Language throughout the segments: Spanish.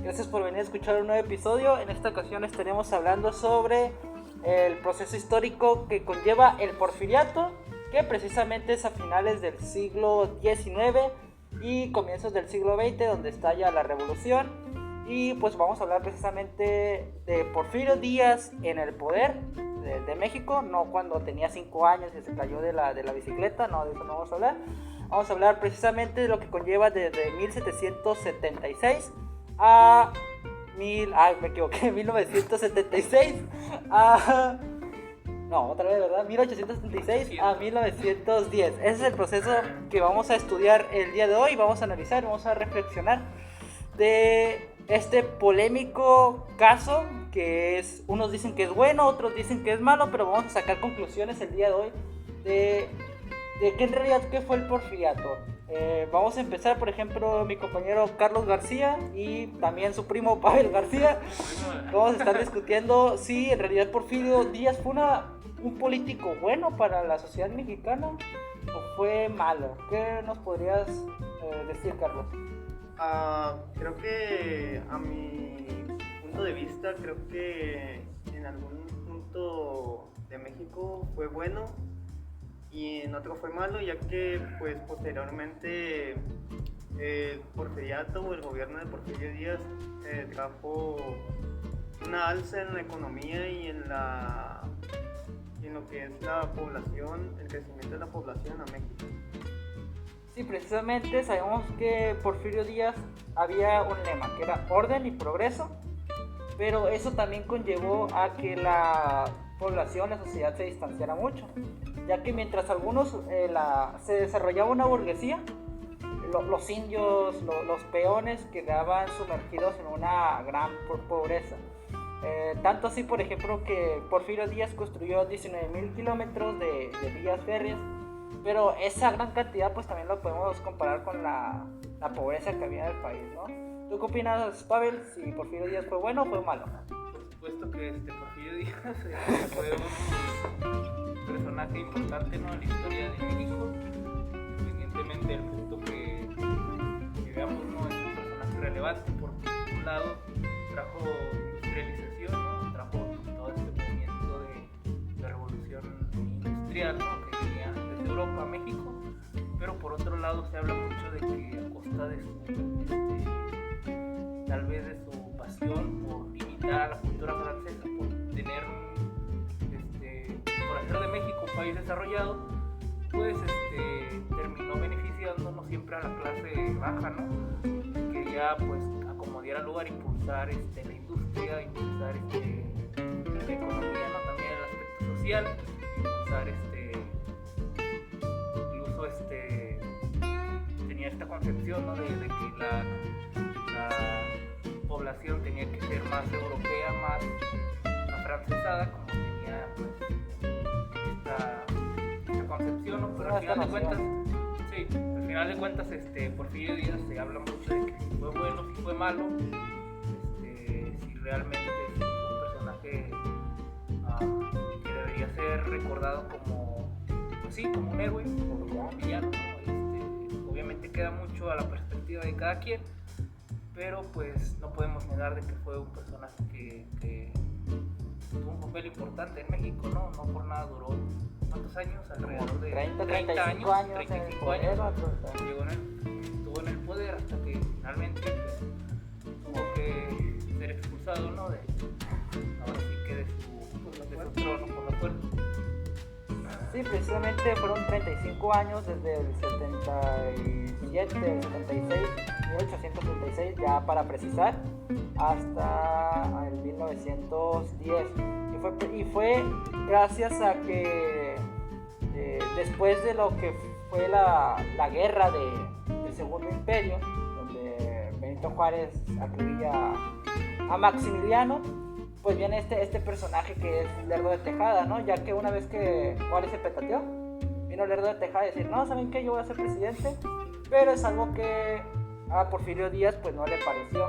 Gracias por venir a escuchar un nuevo episodio. En esta ocasión estaremos hablando sobre el proceso histórico que conlleva el porfiriato, que precisamente es a finales del siglo XIX y comienzos del siglo XX, donde estalla la revolución. Y pues vamos a hablar precisamente de Porfirio Díaz en el poder de México, no cuando tenía 5 años y se cayó de la bicicleta, no, de eso no vamos a hablar. Vamos a hablar precisamente de lo que conlleva desde 1776 a 1976 a... No, otra vez, ¿verdad? 1876 a 1910. Ese es el proceso que vamos a estudiar el día de hoy. Vamos a analizar, vamos a reflexionar de este polémico caso que es, unos dicen que es bueno, otros dicen que es malo, pero vamos a sacar conclusiones el día de hoy de que en realidad qué fue el porfiriato. Vamos a empezar, por ejemplo, mi compañero Carlos García y también su primo Pavel García. Vamos a estar discutiendo si en realidad Porfirio Díaz fue un político bueno para la sociedad mexicana o fue malo. ¿Qué nos podrías decir, Carlos? Creo que a mi punto de vista, creo que en algún punto de México fue bueno y en otro fue malo, ya que pues posteriormente el porfiriato o el gobierno de Porfirio Díaz trajo una alza en la economía y en lo que es la población, el crecimiento de la población a México. Sí, precisamente sabemos que Porfirio Díaz había un lema que era orden y progreso, pero eso también conllevó a que la población, la sociedad se distanciara mucho, ya que mientras algunos se desarrollaba una burguesía, los indios, los peones quedaban sumergidos en una gran pobreza. Tanto así, por ejemplo, que Porfirio Díaz construyó 19,000 kilómetros de vías férreas, pero esa gran cantidad pues también lo podemos comparar con la pobreza que había en el país, ¿no? ¿Tú qué opinas, Pavel, si Porfirio Díaz fue bueno o fue malo? Por supuesto que Porfirio Díaz fue un personaje importante, ¿no?, en la historia de México, independientemente del punto que veamos, ¿no? Es un personaje relevante porque por un lado trajo industrialización, ¿no? Trajo todo este movimiento de revolución industrial, ¿no?, que venía desde Europa a México, pero por otro lado se habla mucho de que a costa de tal vez de su pasión por imitar a la cultura francesa, por tener por hacer de México un país desarrollado, pues terminó beneficiando no siempre a la clase baja, ¿no? Quería pues acomodar al lugar, impulsar la industria, impulsar la economía, ¿no?, también el aspecto social, impulsar incluso tenía esta concepción, ¿no?, de que la población tenía que ser más europea, más afrancesada, como tenía pues esta concepción, ¿no? Pero al final de cuentas, Porfirio Díaz se habla mucho de que si fue bueno, si fue malo, si realmente es un personaje que debería ser recordado como, pues sí, como un héroe, o como un villano, ¿no? Obviamente queda mucho a la perspectiva de cada quien, pero pues no podemos negar de que fue un personaje que tuvo un papel importante en México, ¿no? No por nada duró, ¿cuántos años? Alrededor de 35 años 35 años estuvo en el poder hasta que finalmente pues, tuvo que ser expulsado, ¿no? Ahora sí que de su trono por la fuerza. Sí, precisamente fueron 35 años desde el 77, el 76, 1876, ya para precisar, hasta el 1910. Y fue gracias a que después de lo que fue la guerra del Segundo Imperio, donde Benito Juárez acribilla a Maximiliano, pues viene este personaje que es Lerdo de Tejada, ¿no? Ya que una vez que Juárez se petateó, vino Lerdo de Tejada a decir, no, ¿saben qué? Yo voy a ser presidente, pero es algo que a Porfirio Díaz pues no le pareció.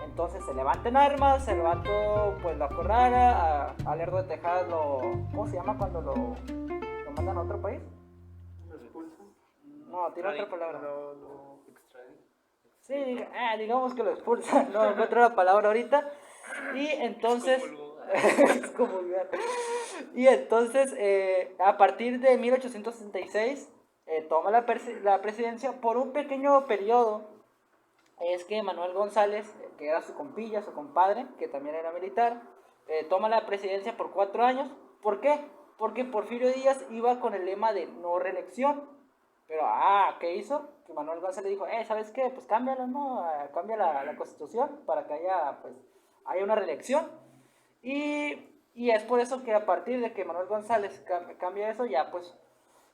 Entonces se levanta en armas, el vato pues lo acorrala, a Lerdo de Tejada ¿cómo se llama cuando lo mandan a otro país? ¿Lo expulsan? No, tiene otra palabra. Lo extradita. Sí, digamos que lo expulsan, no encuentro la palabra ahorita. Y entonces, excomulgar. Y entonces, a partir de 1866, toma la presidencia por un pequeño periodo. Es que Manuel González, que era su compilla, su compadre, que también era militar, toma la presidencia por 4 años. ¿Por qué? Porque Porfirio Díaz iba con el lema de no reelección. Pero, ¿qué hizo? Que Manuel González dijo, ¿sabes qué? Pues cámbialo, ¿no? Cambia la constitución para que haya una reelección. Y es por eso que a partir de que Manuel González cambia eso, ya pues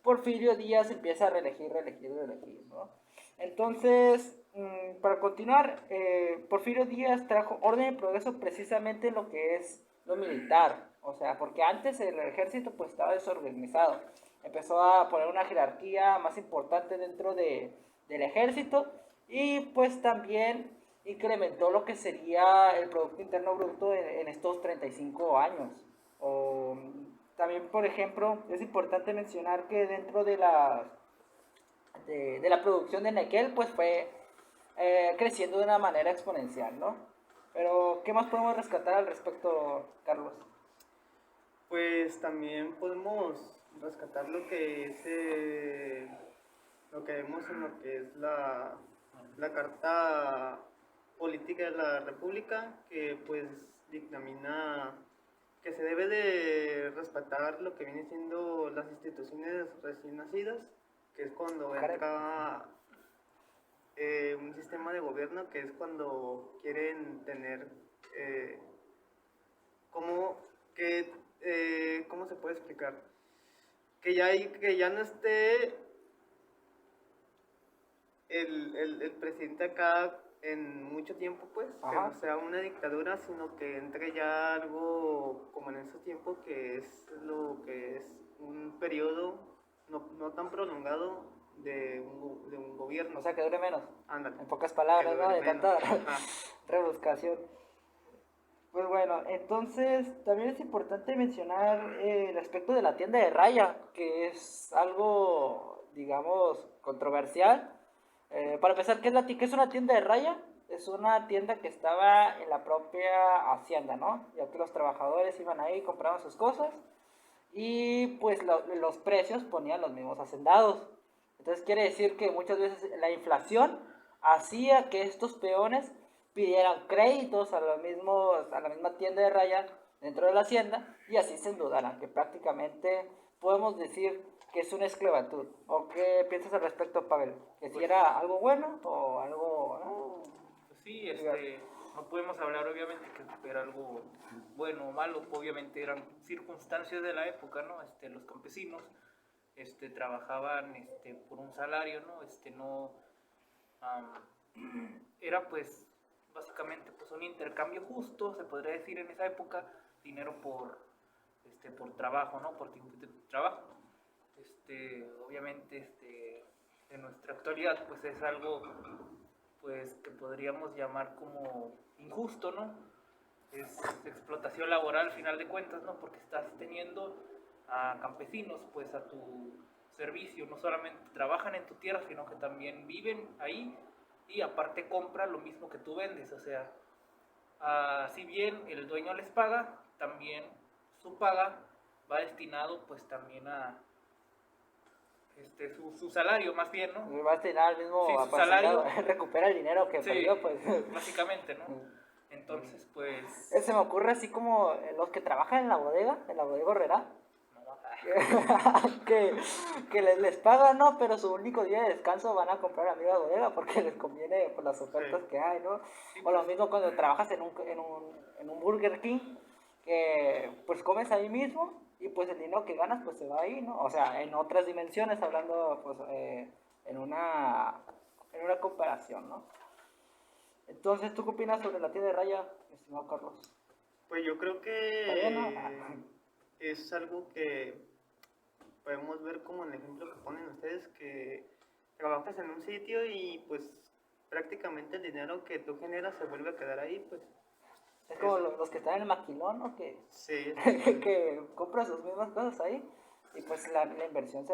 Porfirio Díaz empieza a reelegir, ¿no? Entonces, para continuar, Porfirio Díaz trajo orden y progreso precisamente en lo que es lo militar. O sea, porque antes el ejército pues estaba desorganizado. Empezó a poner una jerarquía más importante dentro del ejército y pues también incrementó lo que sería el Producto Interno Bruto en estos 35 años. O, también, por ejemplo, es importante mencionar que dentro de la producción de níquel, pues fue creciendo de una manera exponencial, ¿no? Pero, ¿qué más podemos rescatar al respecto, Carlos? Pues también podemos rescatar lo que es lo que vemos en lo que es la Carta Política de la República, que pues dictamina que se debe de respetar lo que viene siendo las instituciones recién nacidas, que es cuando entra un sistema de gobierno, que es cuando quieren tener ¿cómo se puede explicar? Que ya no esté el presidente acá en mucho tiempo, pues, que no sea una dictadura, sino que entre ya algo como en ese tiempo, que es lo que es un periodo no tan prolongado de un gobierno. O sea, que dure menos. Ándale. En pocas palabras, ¿no? De tanta rebuscación. Pues bueno, entonces también es importante mencionar el aspecto de la tienda de raya, que es algo, digamos, controversial. Para empezar, ¿qué es una tienda de raya? Es una tienda que estaba en la propia hacienda, ¿no? Ya que los trabajadores iban ahí, compraban sus cosas y pues los precios ponían los mismos hacendados. Entonces quiere decir que muchas veces la inflación hacía que estos peones pidieran créditos a la misma tienda de raya dentro de la hacienda y así se endeudaran, que prácticamente podemos decir que es una esclavitud. ¿O qué piensas al respecto, Pavel? ¿Que si era algo bueno o algo...? Pues sí, no podemos hablar obviamente que era algo bueno o malo, obviamente eran circunstancias de la época, ¿no? Los campesinos trabajaban por un salario, ¿no? Era pues básicamente pues un intercambio justo, se podría decir en esa época, dinero por trabajo, ¿no? Por tiempo de trabajo. Obviamente en nuestra actualidad pues es algo pues que podríamos llamar como injusto, ¿no? Es explotación laboral al final de cuentas, ¿no? Porque estás teniendo a campesinos pues a tu servicio, no solamente trabajan en tu tierra, sino que también viven ahí y aparte compran lo mismo que tú vendes. O sea, si bien el dueño les paga, también su paga va destinado pues también a su salario más bien, ¿no? Va a destinar al mismo sí, su salario, recupera el dinero que perdió, pues. Básicamente, ¿no? Entonces, pues... Se me ocurre así como los que trabajan en la bodega Horrera, que les pagan, ¿no? Pero su único día de descanso van a comprar a la bodega porque les conviene por las ofertas que hay, ¿no? O lo mismo cuando trabajas en un Burger King, que pues comes ahí mismo y pues el dinero que ganas pues se va ahí, ¿no? O sea, en otras dimensiones, hablando pues en una comparación, ¿no? Entonces, ¿tú qué opinas sobre la tienda de raya, estimado Carlos? Pues yo creo que es algo que podemos ver como en el ejemplo que ponen ustedes, que trabajas en un sitio y pues prácticamente el dinero que tú generas se vuelve a quedar ahí, pues. Es como los que están en el maquilón, ¿no? Que, que compran sus mismas cosas ahí y pues la inversión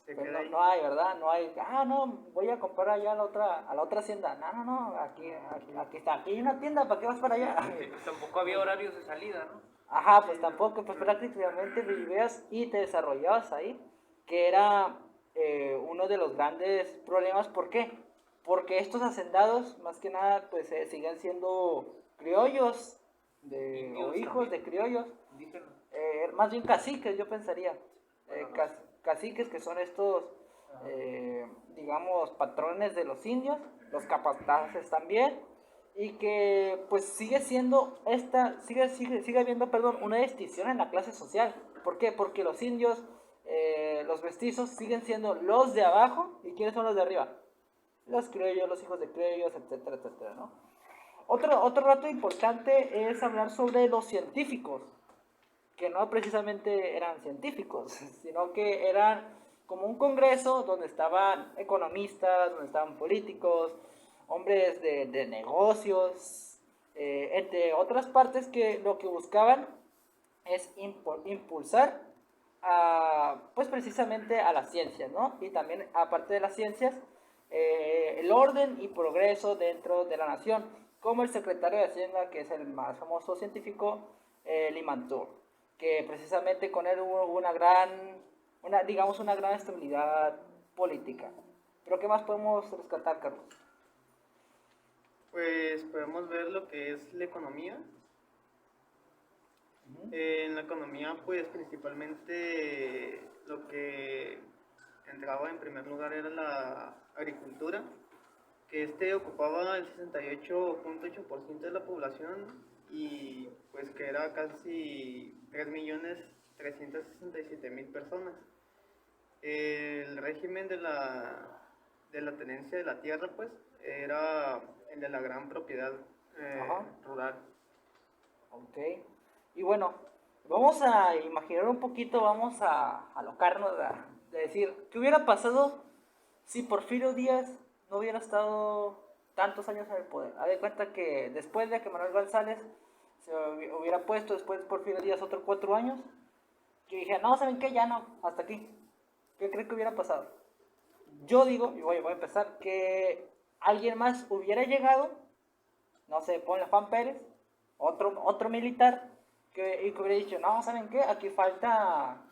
se Se Pues queda no, ahí. no hay, ¿verdad? No hay, no, voy a comprar allá a la otra hacienda. No, aquí está, aquí hay una tienda, ¿para qué vas para allá? Sí, pues tampoco había horarios de salida, ¿no? Ajá, pues tampoco, pues prácticamente vivías y te desarrollabas ahí, que era uno de los grandes problemas. ¿Por qué? Porque estos hacendados, más que nada, pues siguen siendo criollos o Indios hijos también, de criollos, indígenas. más bien caciques, yo pensaría. Bueno, no sé. Caciques que son estos, Ajá. digamos, patrones de los indios, los capataces también, y que pues sigue habiendo, perdón, una distinción en la clase social. ¿Por qué? Porque los indios, los mestizos siguen siendo los de abajo, ¿y quiénes son los de arriba? Los criollos, los hijos de criollos, etcétera, etcétera, ¿no? Otro dato importante es hablar sobre los científicos, que no precisamente eran científicos, sino que eran como un congreso donde estaban economistas, donde estaban políticos, hombres de negocios, entre otras partes, que lo que buscaban es impulsar pues precisamente a las ciencias, ¿no? Y también, aparte de las ciencias, el orden y progreso dentro de la nación, como el secretario de Hacienda, que es el más famoso científico, Limantour, que precisamente con él hubo digamos, una gran estabilidad política. Pero ¿qué más podemos rescatar, Carlos? Pues podemos ver lo que es la economía. En la economía, pues principalmente lo que entraba en primer lugar era la agricultura, que ocupaba el 68.8% de la población y pues que era casi 3.367.000 personas. El régimen de la tenencia de la tierra, pues, era el de la gran propiedad rural. Ok. Y bueno, vamos a imaginar un poquito, vamos a alocarnos, de decir, ¿qué hubiera pasado si Porfirio Díaz no hubiera estado tantos años en el poder? Haz de cuenta que después de que Manuel González se hubiera puesto, después Porfirio Díaz otros 4 años, que dije, no, ¿saben qué? Ya no, hasta aquí. ¿Qué creen que hubiera pasado? Yo digo, y voy a empezar, que alguien más hubiera llegado, no sé, ponle Juan Pérez, otro militar, y que hubiera dicho, no, ¿saben qué? Aquí falta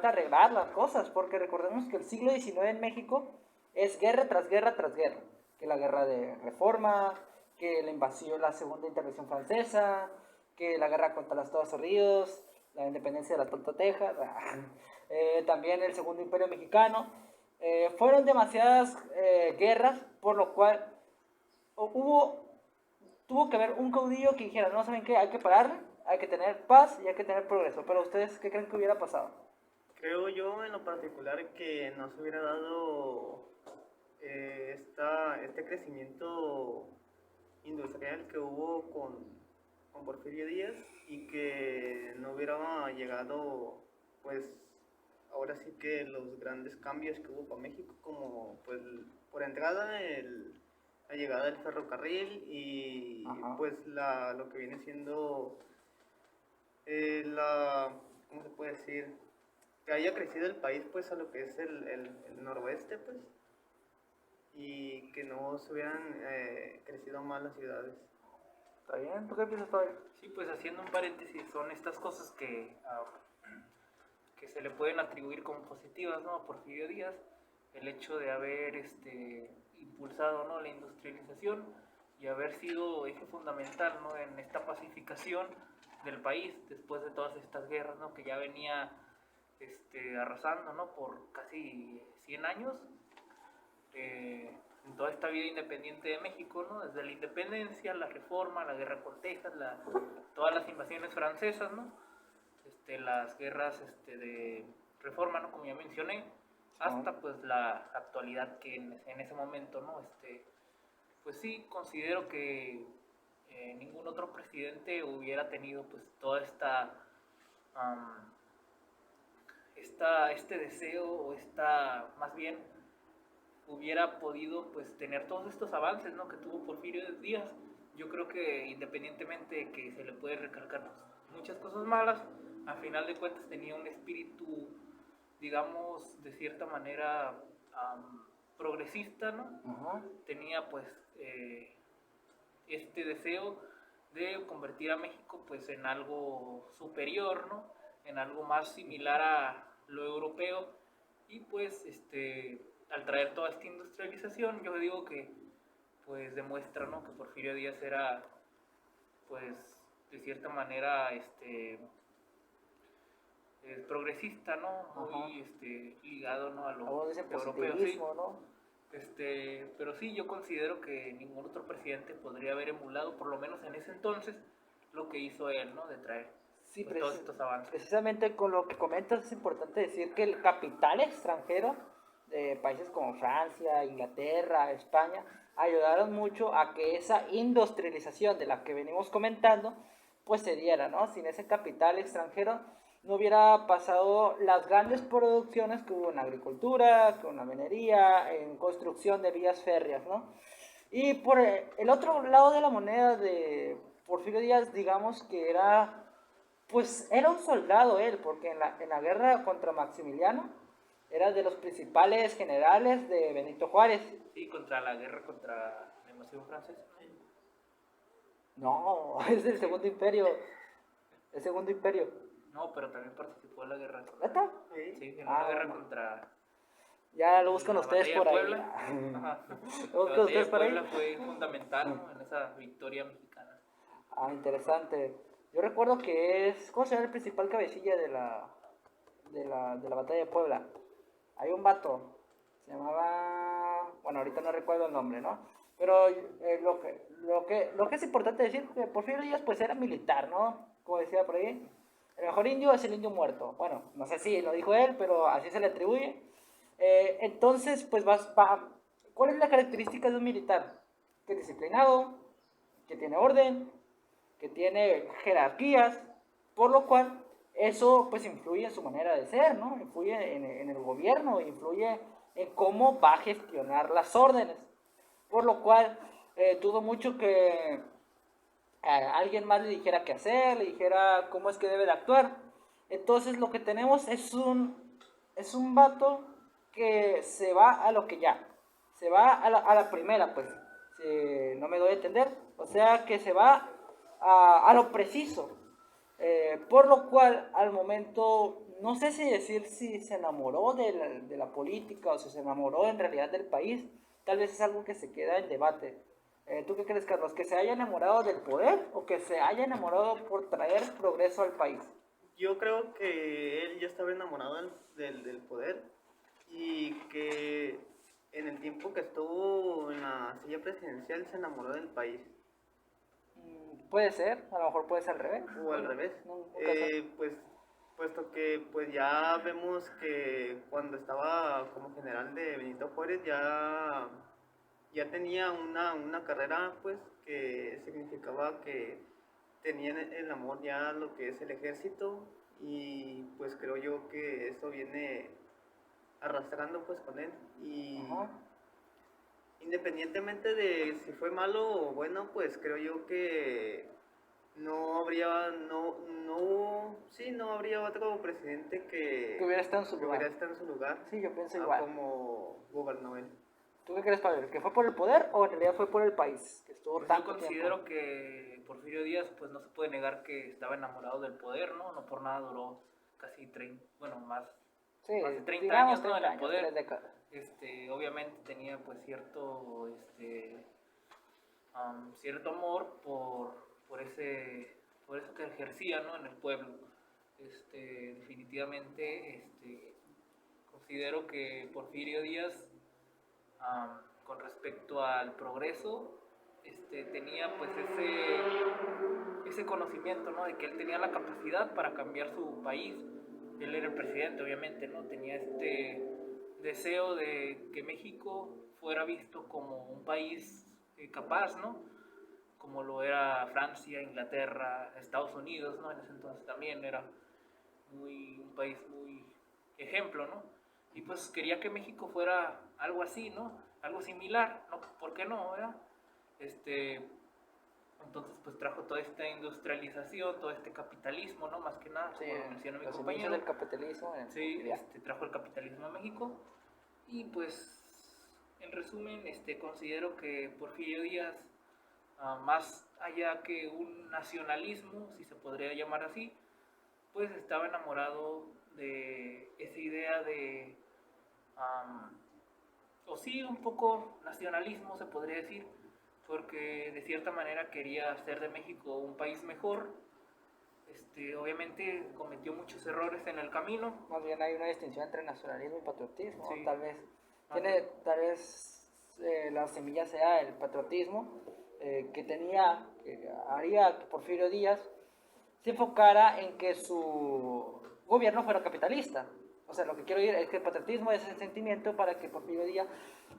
arreglar las cosas, porque recordemos que el siglo XIX en México es guerra tras guerra tras guerra, que la guerra de Reforma, que la invasión, la segunda intervención francesa, que la guerra contra los Estados Unidos, la independencia de la Tonta Texas, también el segundo imperio mexicano. Fueron demasiadas guerras, por lo cual tuvo que haber un caudillo que dijera, no, ¿saben qué? Hay que pararle, hay que tener paz y hay que tener progreso. Pero ustedes, ¿qué creen que hubiera pasado? Creo yo en lo particular que no se hubiera dado este crecimiento industrial que hubo con Porfirio Díaz y que no hubiera llegado, pues, ahora sí que los grandes cambios que hubo para México, como pues por entrada la llegada del ferrocarril y Ajá. pues lo que viene siendo ¿cómo se puede decir? Que haya crecido el país pues a lo que es el noroeste, pues, y que no se hubieran crecido más las ciudades. ¿Está bien? ¿Tú qué piensas, Fabio? Sí, pues haciendo un paréntesis, son estas cosas que se le pueden atribuir como positivas, ¿no? A Porfirio Díaz, el hecho de haber impulsado, ¿no?, la industrialización y haber sido eje fundamental, ¿no?, en esta pacificación del país después de todas estas guerras, ¿no?, que ya venía arrasando, ¿no?, por casi 100 años en toda esta vida independiente de México, ¿no?, desde la independencia, la reforma, la guerra con Texas, todas las invasiones francesas, ¿no?, las guerras de reforma, ¿no?, como ya mencioné, hasta pues la actualidad que en ese momento, ¿no? Pues sí, considero que ningún otro presidente hubiera tenido pues toda este deseo, o más bien hubiera podido pues tener todos estos avances, ¿no?, que tuvo Porfirio Díaz. Yo creo que independientemente de que se le puede recalcar pues, muchas cosas malas, a final de cuentas tenía un espíritu digamos, de cierta manera progresista, ¿no? Ajá. Tenía pues este deseo de convertir a México pues en algo superior, ¿no? En algo más similar a lo europeo y pues al traer toda esta industrialización yo digo que pues demuestra, ¿no? Que Porfirio Díaz era pues de cierta manera progresista, ¿no? Ajá. Muy ligado, ¿no? A lo Algunos dicen europeo, sí. positivismo, ¿no? Pero sí, yo considero que ningún otro presidente podría haber emulado, por lo menos en ese entonces, lo que hizo él, ¿no? De traer Sí, pues, todos estos avances. precisamente con lo que comentas es importante decir que el capital extranjero de países como Francia, Inglaterra, España, ayudaron mucho a que esa industrialización de la que venimos comentando, pues se diera, ¿no? Sin ese capital extranjero no hubiera pasado las grandes producciones que hubo en agricultura, que hubo en la minería, en construcción de vías férreas, ¿no? Y por el otro lado de la moneda de Porfirio Díaz, digamos que era, pues era un soldado él, porque en la guerra contra Maximiliano era de los principales generales de Benito Juárez. Sí, contra la guerra contra la invasión francesa. No, es el Segundo Imperio. El Segundo Imperio. No, pero también participó en la guerra. ¿Neta? Sí, en una guerra bueno. contra... Ya lo buscan la ustedes batalla por de ahí. Puebla. Ajá. Lo La buscan batalla ustedes de por ahí. Puebla fue fundamental, ¿no? En esa victoria mexicana. Ah, interesante. Yo recuerdo que es, ¿cómo se llama el principal cabecilla de la batalla de Puebla? Hay un vato, se llamaba, bueno, ahorita no recuerdo el nombre, ¿no? Pero lo que es importante decir que Porfirio Díaz pues era militar, ¿no? Como decía por ahí, el mejor indio es el indio muerto. Bueno, no sé si lo dijo él, pero así se le atribuye. Entonces, pues ¿cuál es la característica de un militar? Que es disciplinado, que tiene orden, que tiene jerarquías, por lo cual eso pues influye en su manera de ser, ¿no? Influye en el gobierno, influye en cómo va a gestionar las órdenes, por lo cual dudo mucho que alguien más le dijera qué hacer, le dijera cómo es que debe de actuar. Entonces lo que tenemos es un vato que se va a lo que ya, se va a la primera, pues, si no me doy a entender, o sea que se va a lo preciso, por lo cual al momento, no sé si decir si se enamoró de la política o si se enamoró en realidad del país, tal vez es algo que se queda en debate. ¿Tú qué crees, Carlos? ¿Que se haya enamorado del poder o que se haya enamorado por traer progreso al país? Yo creo que él ya estaba enamorado del poder y que en el tiempo que estuvo en la silla presidencial se enamoró del país. Puede ser, a lo mejor puede ser al revés. O al revés. Nunca sé. Pues puesto que pues ya vemos que cuando estaba como general de Benito Juárez ya tenía una carrera pues que significaba que tenía el amor ya lo que es el ejército y pues creo yo que eso viene arrastrando pues con él y Ajá. independientemente de si fue malo o bueno pues creo yo que no habría no habría otro presidente que hubiera estado en su lugar. hubiera estado en su lugar Sí, yo pienso igual. como gobernó él. ¿Tú qué crees, Pablo? ¿Que fue por el poder o en realidad fue por el país? Que estuvo Pues yo tanto considero tiempo. que Porfirio Díaz pues no se puede negar que estaba enamorado del poder, ¿no? No por nada duró casi 30, bueno, más Sí, de 30 digamos años, ¿no? En 30 el años, poder. 3 décadas. Obviamente tenía pues cierto amor por eso que ejercía, ¿no? En el pueblo. Definitivamente considero que Porfirio Díaz con respecto al progreso tenía pues ese conocimiento, ¿no? De que él tenía la capacidad para cambiar su país. Él era el presidente, obviamente, ¿no? Tenía este deseo de que México fuera visto como un país capaz, ¿no? Como lo era Francia, Inglaterra, Estados Unidos, ¿no? En ese entonces también era un país muy ejemplo, ¿no? Y pues quería que México fuera algo así, ¿no? Algo similar, ¿no? ¿Por qué no, verdad? Entonces pues trajo toda esta industrialización, todo este capitalismo, ¿no? Más que nada, Sí, como mencionó mi los inicios compañero. del capitalismo. Sí, trajo el capitalismo a México. Y pues, en resumen, considero que Porfirio Díaz, más allá que un nacionalismo, si se podría llamar así, pues estaba enamorado de esa idea de, o sí, un poco nacionalismo se podría decir, porque de cierta manera quería hacer de México un país mejor. Obviamente cometió muchos errores en el camino. Más bien hay una distinción entre nacionalismo y patriotismo, ¿no? Sí. Tal vez la semilla sea el patriotismo que haría que Porfirio Díaz se enfocara en que su gobierno fuera capitalista. O sea, lo que quiero decir es que el patriotismo es el sentimiento para que Porfirio Díaz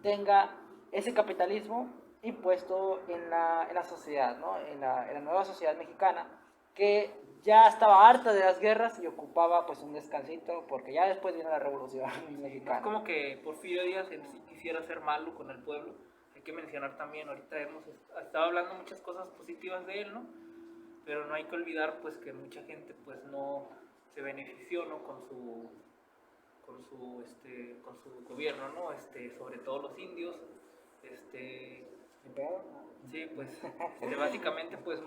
tenga ese capitalismo impuesto en la sociedad, ¿no? En la nueva sociedad mexicana, que ya estaba harta de las guerras y ocupaba pues un descansito, porque ya después vino la revolución mexicana. Es como que Porfirio Díaz en sí quisiera ser malo con el pueblo. Hay que mencionar también, ahorita hemos estado hablando muchas cosas positivas de él, ¿no? Pero no hay que olvidar pues que mucha gente pues no se benefició, ¿no? con su gobierno, ¿no? Sobre todo los indios. Sí, pues básicamente pues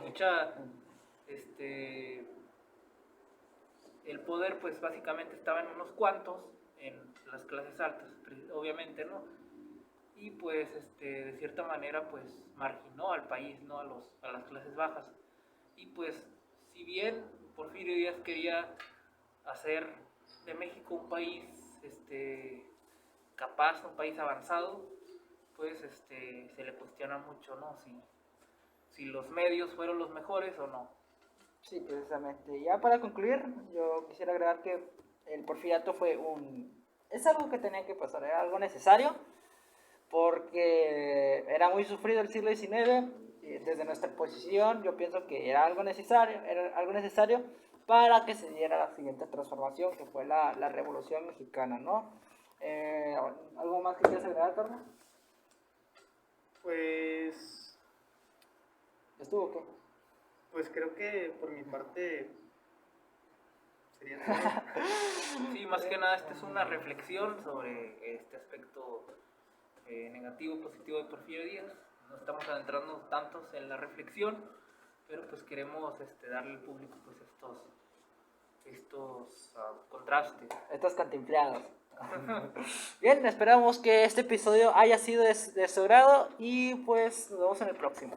el poder pues básicamente estaba en unos cuantos, en las clases altas, obviamente, ¿no? Y pues de cierta manera pues marginó al país, ¿no? A las clases bajas. Y pues si bien Porfirio Díaz quería hacer de México un país capaz, un país avanzado, pues se le cuestiona mucho, ¿no? Si los medios fueron los mejores o no. Sí, precisamente. Ya para concluir, yo quisiera agregar que el porfiriato es algo que tenía que pasar, era algo necesario, porque era muy sufrido el siglo XIX, y desde nuestra posición yo pienso que era algo necesario para que se diera la siguiente transformación, que fue la Revolución Mexicana, ¿no? ¿Algo más que quieras agregar, Carlos? Pues... ¿Estuvo o qué? Pues creo que por mi parte sería todo. Sí, más que nada esta es una reflexión sobre este aspecto negativo, positivo de Porfirio Díaz. No estamos adentrando tantos en la reflexión, pero pues queremos darle al público pues estos contrastes. Estas cantinfladas. Bien, esperamos que este episodio haya sido de su agrado y pues nos vemos en el próximo.